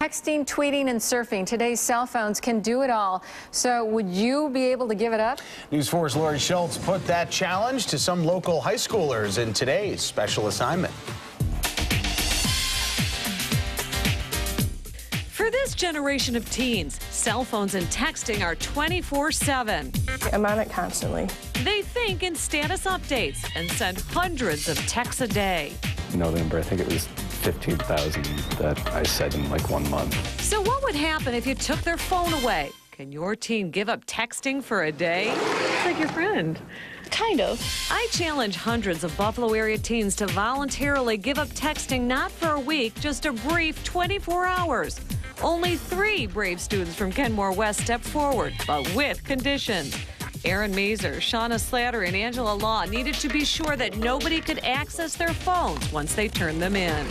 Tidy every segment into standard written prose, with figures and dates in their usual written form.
Texting, tweeting, and surfing. Today's cell phones can do it all. So would you be able to give it up? News 4's Lori Schultz put that challenge to some local high schoolers in today's special assignment. For this generation of teens, cell phones and texting are 24/7. I'm on it constantly. They think in status updates and send hundreds of texts a day. You know the number, I think it was 15,000 that I said in like 1 month. So what would happen if you took their phone away? Can your teen give up texting for a day? It's like your friend. Kind of. I challenge hundreds of Buffalo area teens to voluntarily give up texting, not for a week, just a brief 24 hours. Only 3 brave students from Kenmore West stepped forward, but with conditions. Aaron Mazer, Shauna Slatter, and Angela Law needed to be sure that nobody could access their phones once they turned them in.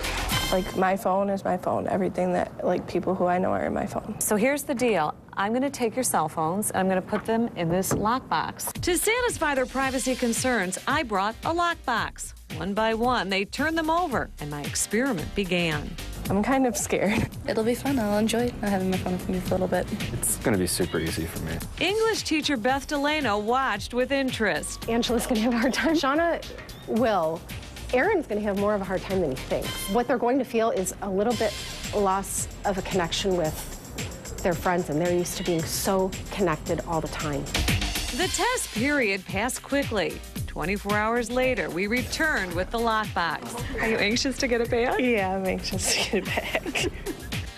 Like, my phone is my phone. Everything that, like, people who I know are in my phone. So here's the deal. I'm going to take your cell phones and I'm going to put them in this lockbox. To satisfy their privacy concerns, I brought a lockbox. One by one, they turned them over, and my experiment began. I'm kind of scared. It'll be fun. I'll enjoy not having my phone with me for a little bit. It's going to be super easy for me. English teacher Beth Delano watched with interest. Angela's going to have a hard time. Shauna will. Aaron's going to have more of a hard time than he thinks. What they're going to feel is a little bit loss of a connection with their friends, and they're used to being so connected all the time. The test period passed quickly. 24 hours later, we returned with the lockbox. Are you anxious to get it back? Yeah, I'm anxious to get it back.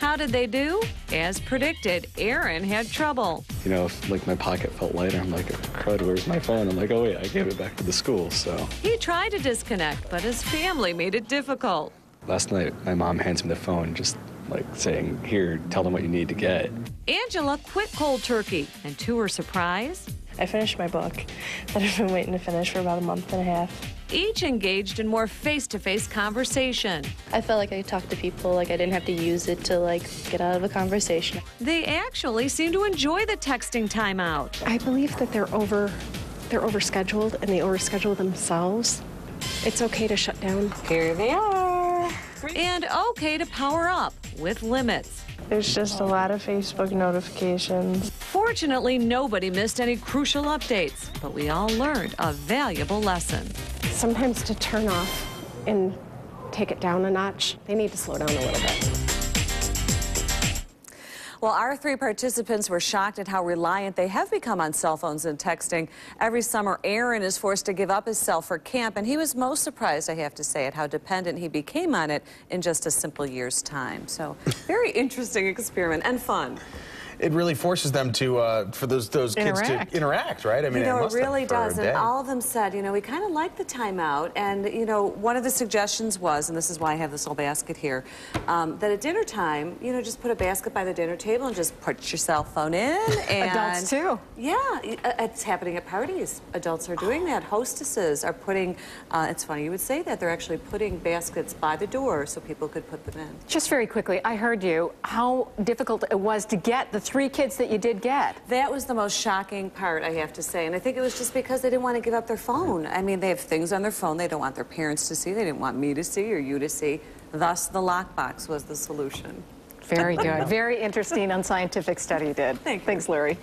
How did they do? As predicted, Aaron had trouble. You know, if, like, my pocket felt lighter, I'm like, crud, where's my phone? I'm like, oh wait, I gave it back to the school, so. He tried to disconnect, but his family made it difficult. Last night, my mom hands me the phone, just like saying, here, tell them what you need to get. Angela quit cold turkey, and to her surprise, I finished my book that I've been waiting to finish for about a month and a half. each engaged in more face-to-face conversation. I felt like I talked to people, like I didn't have to use it to like get out of a conversation. They actually seem to enjoy the texting timeout. I believe that they're overscheduled and they overschedule themselves. It's okay to shut down. Here they are. And okay to power up with limits. There's just a lot of Facebook notifications. Fortunately, nobody missed any crucial updates, but we all learned a valuable lesson. Sometimes to turn off and take it down a notch, they need to slow down a little bit. Well, our 3 participants were shocked at how reliant they have become on cell phones and texting. Every summer, Aaron is forced to give up his cell for camp, and he was most surprised, I have to say, at how dependent he became on it in just a simple year's time. So, very interesting experiment and fun. It really forces them to, for those kids to interact, right? I mean, it really does. And all of them said, we kind of like the timeout. And, one of the suggestions was, and this is why I have this little basket here, that at dinner time, just put a basket by the dinner table and just put your cell phone in. And adults, too. Yeah, it's happening at parties. Adults are doing that. Hostesses are putting, it's funny you would say that, they're actually putting baskets by the door so people could put them in. Just very quickly, I heard you, how difficult it was to get the 3 kids that you did get. That was the most shocking part, I have to say. And I think it was just because they didn't want to give up their phone. I mean, they have things on their phone they don't want their parents to see. They didn't want me to see or you to see. Thus, the lockbox was the solution. Very good. Very interesting, unscientific study you did. Thanks, Larry.